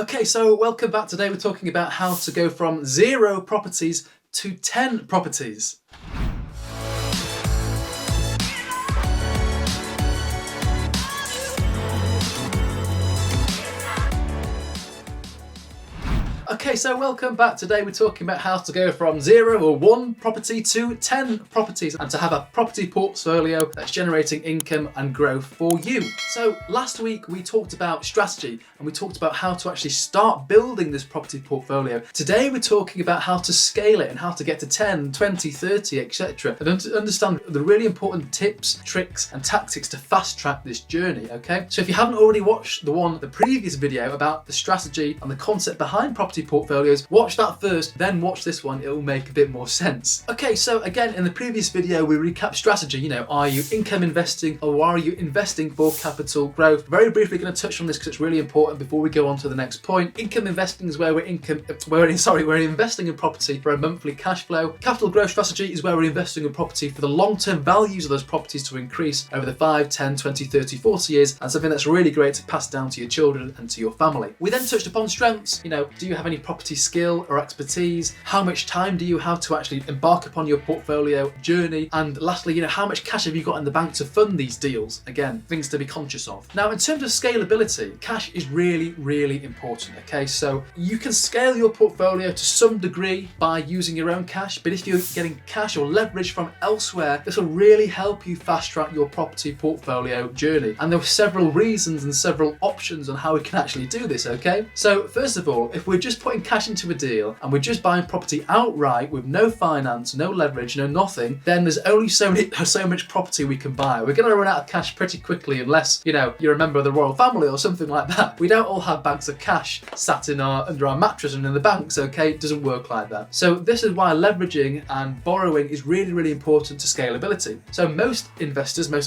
Okay, so welcome back. Today we're talking about how to go from 0 properties to 10 properties. Okay, so welcome back. Today we're talking about how to go from 0 or 1 property to 10 properties and to have a property portfolio that's generating income and growth for you. So last week we talked about strategy and we talked about how to actually start building this property portfolio. Today we're talking about how to scale it and how to get to 10, 20, 30, etc. and understand the really important tips, tricks and tactics to fast track this journey, okay? So if you haven't already watched the previous video about the strategy and the concept behind property portfolios, watch that first, then watch this one. It will make a bit more sense. Okay, so again, in the previous video, we recap strategy. Are you income investing or are you investing for capital growth? Very briefly going to touch on this because it's really important before we go on to the next point. Income investing is where we're investing in property for a monthly cash flow. Capital growth strategy is where we're investing in property for the long-term values of those properties to increase over the 5, 10, 20, 30, 40 years, and something that's really great to pass down to your children and to your family. We then touched upon strengths. Do you have any property skill or expertise? How much time do you have to actually embark upon your portfolio journey? And lastly, how much cash have you got in the bank to fund these deals? Again, things to be conscious of. Now, in terms of scalability, cash is really, really important, okay? So you can scale your portfolio to some degree by using your own cash, but if you're getting cash or leverage from elsewhere, this will really help you fast track your property portfolio journey. And there are several reasons and several options on how we can actually do this, okay? So first of all, if we're just putting cash into a deal and we're just buying property outright with no finance, no leverage, no nothing, then there's only so much property we can buy. We're going to run out of cash pretty quickly unless, you're a member of the royal family or something like that. We don't all have bags of cash sat under our mattress and in the banks, okay? It doesn't work like that. So this is why leveraging and borrowing is really, really important to scalability. So most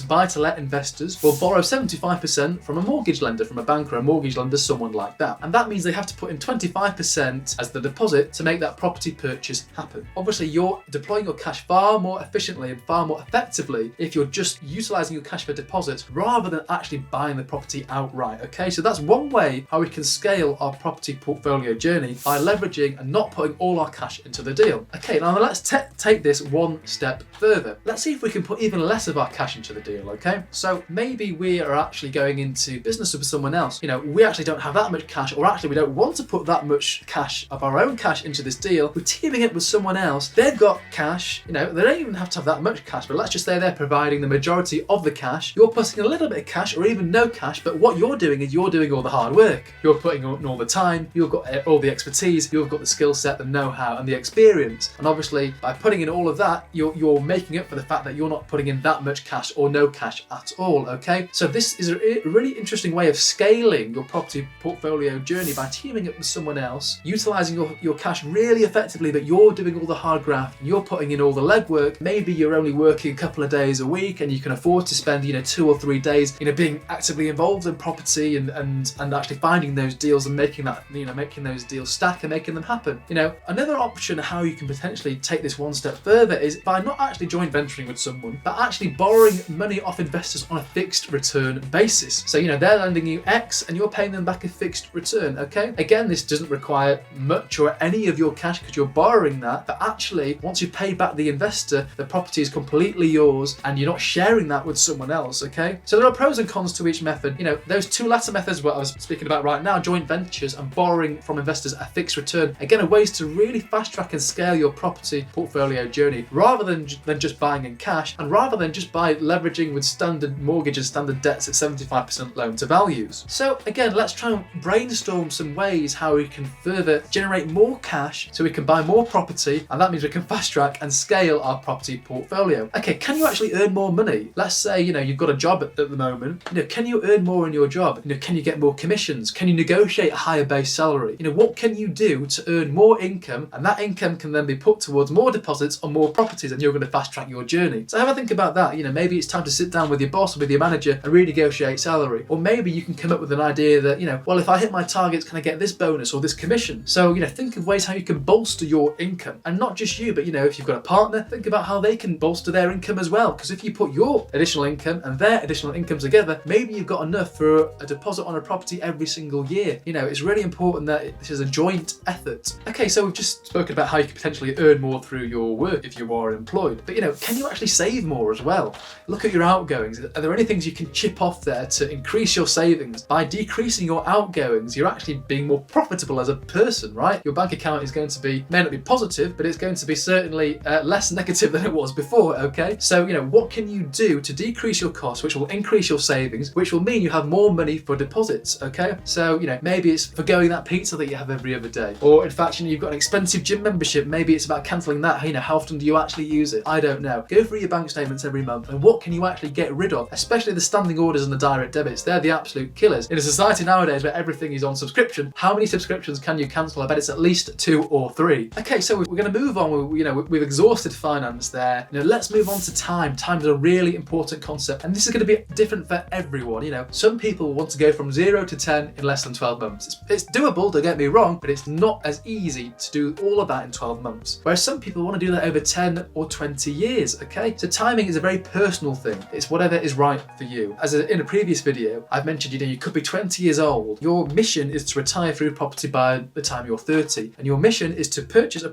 buy-to-let investors will borrow 75% from a mortgage lender, from a bank or a mortgage lender, someone like that. And that means they have to put in 25% as the deposit to make that property purchase happen. Obviously, you're deploying your cash far more efficiently and far more effectively if you're just utilizing your cash for deposits rather than actually buying the property outright, okay? So that's one way how we can scale our property portfolio journey, by leveraging and not putting all our cash into the deal. Okay, now let's take this one step further. Let's see if we can put even less of our cash into the deal, okay? So maybe we are actually going into business with someone else. We actually don't have that much cash, or actually we don't want to put that much cash of our own cash into this deal. We're teaming it with someone else. They've got cash. They don't even have to have that much cash, but let's just say they're providing the majority of the cash. You're putting a little bit of cash or even no cash, but what you're doing is you're doing all the hard work. You're putting in all the time. You've got all the expertise. You've got the skill set, the know-how and the experience. And obviously by putting in all of that, you're making up for the fact that you're not putting in that much cash or no cash at all, okay? So this is a really interesting way of scaling your property portfolio journey by teaming up with someone else, utilizing your cash really effectively, but you're doing all the hard graft and you're putting in all the legwork. Maybe you're only working a couple of days a week and you can afford to spend 2 or 3 days being actively involved in property and actually finding those deals and making those deals stack and making them happen. Another option how you can potentially take this one step further is by not actually joint venturing with someone, but actually borrowing money off investors on a fixed return basis. So they're lending you X and you're paying them back a fixed return, okay? Again, this doesn't require much or any of your cash because you're borrowing that, but actually once you pay back the investor, the property is completely yours and you're not sharing that with someone else, okay? So there are pros and cons to each method. Those two latter methods what I was speaking about right now, joint ventures and borrowing from investors at a fixed return, again, are ways to really fast track and scale your property portfolio journey rather than just buying in cash and rather than just by leveraging with standard mortgage and standard debts at 75% loan to values. So again, let's try and brainstorm some ways how we can further generate more cash so we can buy more property, and that means we can fast track and scale our property portfolio. Okay, can you actually earn more money? Let's say you've got a job at the moment. Can you earn more in your job? Can you get more commissions? Can you negotiate a higher base salary? What can you do to earn more income, and that income can then be put towards more deposits on more properties, and you're going to fast track your journey. So have a think about that. Maybe it's time to sit down with your boss or with your manager and renegotiate salary, or maybe you can come up with an idea that well, if I hit my targets, can I get this bonus or this commission. So, think of ways how you can bolster your income, and not just you, but if you've got a partner, think about how they can bolster their income as well. Because if you put your additional income and their additional income together, maybe you've got enough for a deposit on a property every single year. It's really important that this is a joint effort. Okay, so we've just spoken about how you can potentially earn more through your work if you are employed. But can you actually save more as well? Look at your outgoings. Are there any things you can chip off there to increase your savings? By decreasing your outgoings, you're actually being more profitable as a person, right? Your bank account is going to may not be positive, but it's going to be certainly less negative than it was before, okay? So, what can you do to decrease your costs, which will increase your savings, which will mean you have more money for deposits, okay? So, maybe it's forgoing that pizza that you have every other day. Or in fact, you've got an expensive gym membership. Maybe it's about cancelling that. How often do you actually use it? I don't know. Go through your bank statements every month and what can you actually get rid of, especially the standing orders and the direct debits. They're the absolute killers. In a society nowadays where everything is on subscription, how many subscriptions can you cancel? I bet it's at least 2 or 3. Okay, so we're going to move on. We've exhausted finance there. Let's move on to time. Time is a really important concept, and this is going to be different for everyone. Some people want to go from 0 to 10 in less than 12 months. It's doable, don't get me wrong, but it's not as easy to do all of that in 12 months. Whereas some people want to do that over 10 or 20 years, okay? So timing is a very personal thing. It's whatever is right for you. In a previous video, I've mentioned, you could be 20 years old. Your mission is to retire through property by the time you're 30. And your mission is to purchase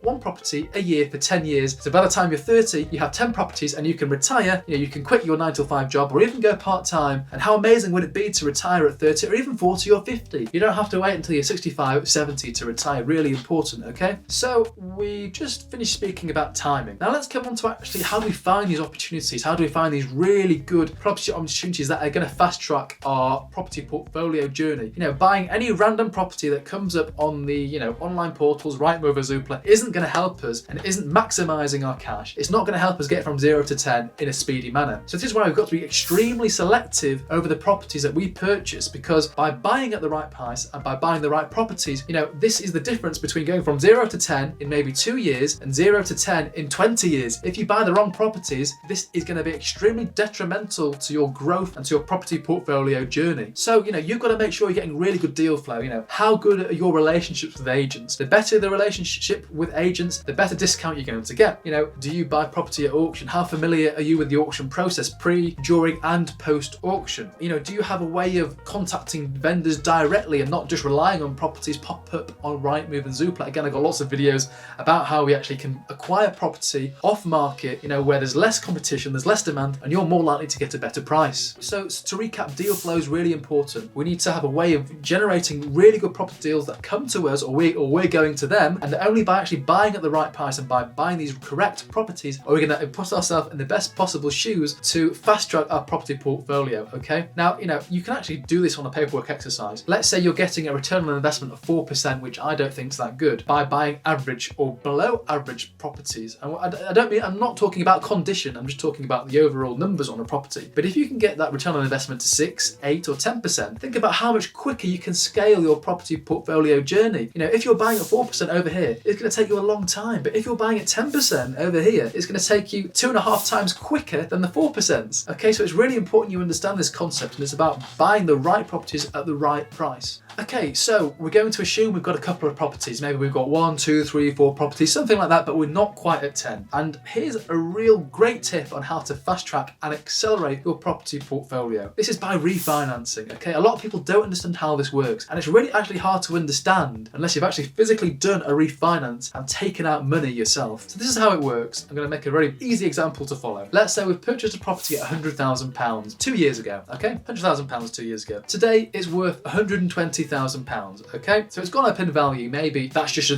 one property a year for 10 years. So by the time you're 30, you have 10 properties and you can retire. You can quit your 9 to 5 job or even go part-time. And how amazing would it be to retire at 30 or even 40 or 50? You don't have to wait until you're 65, 70 to retire. Really important, okay? So we just finished speaking about timing. Now let's come on to actually how do we find these opportunities? How do we find these really good property opportunities that are going to fast track our property portfolio journey? Buying any random property that comes up on the online portals, Rightmove or Zoopla, isn't going to help us and isn't maximizing our cash. It's not going to help us get from 0 to 10 in a speedy manner. So this is why we've got to be extremely selective over the properties that we purchase, because by buying at the right price and by buying the right properties, this is the difference between going from 0 to 10 in maybe 2 years and 0 to 10 in 20 years. If you buy the wrong properties, this is going to be extremely detrimental to your growth and to your property portfolio journey. So, you've got to make sure you're getting really good deal flow. How good are your relationships with agents? The better the relationship with agents, the better discount you're going to get. Do you buy property at auction? How familiar are you with the auction process, pre, during, and post auction? Do you have a way of contacting vendors directly and not just relying on properties pop up on Rightmove and Zoopla? Again, I've got lots of videos about how we actually can acquire property off market, where there's less competition, there's less demand, and you're more likely to get a better price. So to recap, deal flow is really important. We need to have a way of generating really good property deals that come to us or we're going to them, and only by actually buying at the right price and by buying these correct properties are we going to put ourselves in the best possible shoes to fast track our property portfolio, okay? Now, you can actually do this on a paperwork exercise. Let's say you're getting a return on investment of 4%, which I don't think is that good, by buying average or below average properties. And I'm not talking about condition, I'm just talking about the overall numbers on a property. But if you can get that return on investment to 6, 8 or 10%, think about how much quicker you can scale your property portfolio journey. If you're buying at 4% over here, it's going to take you a long time. But if you're buying at 10% over here, it's going to take you 2.5 times quicker than the 4%. Okay, so it's really important you understand this concept, and it's about buying the right properties at the right price. Okay, so we're going to assume we've got a couple of properties. Maybe we've got 1, 2, 3, 4 properties, something like that, but we're not quite at 10. And here's a real great tip on how to fast track and accelerate your property portfolio. This is by refinancing, okay? A lot of people don't understand how this works, and it's really actually hard to understand unless you've actually physically done a refinance and taken out money yourself. So this is how it works. I'm going to make a very easy example to follow. Let's say we've purchased a property at £100,000 2 years ago, okay? £100,000 2 years ago. Today it's worth £120,000, okay? So it's gone up in value. Maybe that's just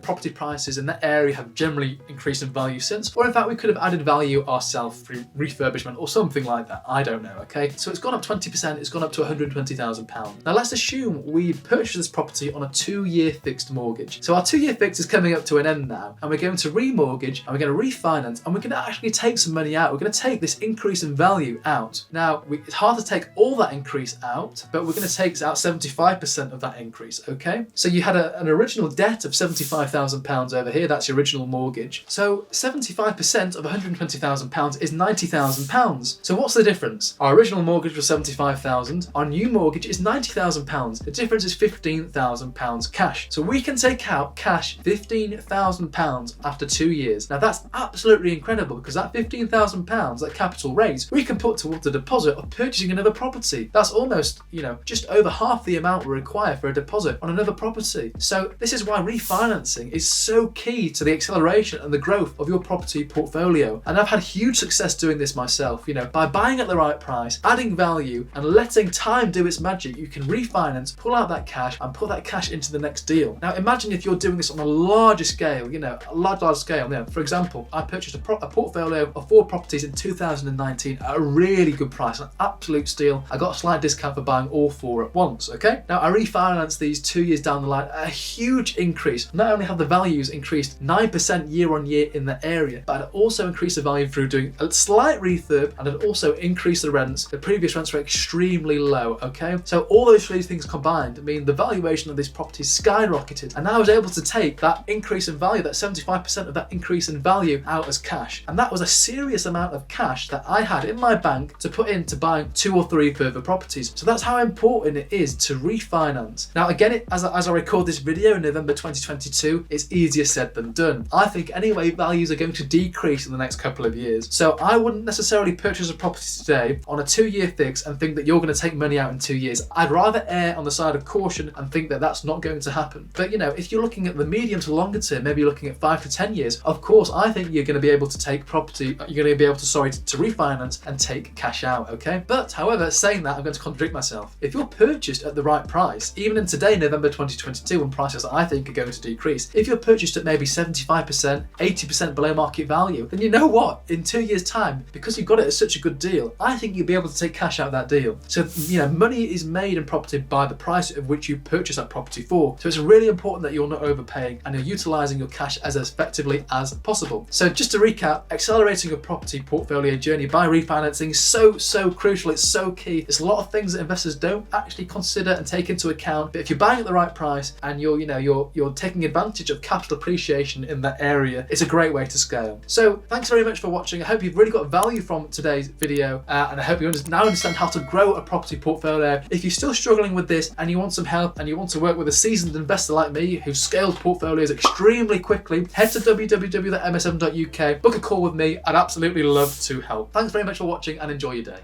property prices in that area have generally increased in value since, or in fact we could have added value ourselves through refurbishment or something like that. I don't know, okay? So it's gone up 20%, it's gone up to £120,000. Now let's assume we purchased this property on a 2-year fixed mortgage. So our 2-year fix is coming up to an end now, and we're going to remortgage and we're going to refinance and we're going to actually take some money out. We're going to take this increase in value out. Now it's hard to take all that increase out, but we're going to take out 75% of that increase, okay? So you had an original debt of £75,000 over here, that's your original mortgage. So 75% of £120,000 is £90,000. So what's the difference? Our original mortgage was £75,000, our new mortgage is £90,000. The difference is £15,000. £15,000 cash. So we can take out cash £15,000 after 2 years. Now that's absolutely incredible, because that £15,000, that capital raise, we can put towards the deposit of purchasing another property. That's almost, just over half the amount we require for a deposit on another property. So this is why refinancing is so key to the acceleration and the growth of your property portfolio. And I've had huge success doing this myself, by buying at the right price, adding value, and letting time do its magic. You can refinance, pull out that cash, and put that cash into the next deal. Now imagine if you're doing this on a larger scale, a large scale. For example, I purchased a portfolio of 4 properties in 2019 at a really good price, an absolute steal. I got a slight discount for buying all 4 at once, okay? Now I refinanced these 2 years down the line, a huge increase. Not only have the values increased 9% year on year in the area, but it also increased the value through doing a slight refurb, and it also increased the rents. The previous rents were extremely low, okay? So all those 3 things combined mean the valuation of these properties skyrocketed, and I was able to take that increase in value, that 75% of that increase in value, out as cash. And that was a serious amount of cash that I had in my bank to put into buying 2 or 3 further properties. So that's how important it is to refinance. Now again, as I record this video in November 2022, it's easier said than done. I think anyway, values are going to decrease in the next couple of years. So I wouldn't necessarily purchase a property today on a 2-year fix and think that you're going to take money out in 2 years. I'd rather err on the side of caution and think that that's not going to happen. But if you're looking at the medium to longer term, maybe you're looking at 5 to 10 years, of course I think you're going to be able to take property, you're going to be able to refinance and take cash out, okay? But however, saying that, I'm going to contradict myself. If you're purchased at the right price, even in today, November 2022, when prices I think are going to decrease, if you're purchased at maybe 75%, 80% below market value, then you know what? In 2 years' time, because you've got it at such a good deal, I think you'll be able to take cash out of that deal. So, money is made in property by the price at which you purchase that property for. So it's really important that you're not overpaying and you're utilizing your cash as effectively as possible. So just to recap, accelerating your property portfolio journey by refinancing is so crucial. It's so key. There's a lot of things that investors don't actually consider and take into account. But if you're buying at the right price and you're taking advantage of capital appreciation in that area, it's a great way to scale. So thanks very much for watching. I hope you've really got value from today's video, and I hope you now understand how to grow a property portfolio. If you're still struggling with this and you want some help and you want to work with a seasoned investor like me who's scaled portfolios extremely quickly, head to www.msm.uk, book a call with me. I'd absolutely love to help. Thanks very much for watching and enjoy your day.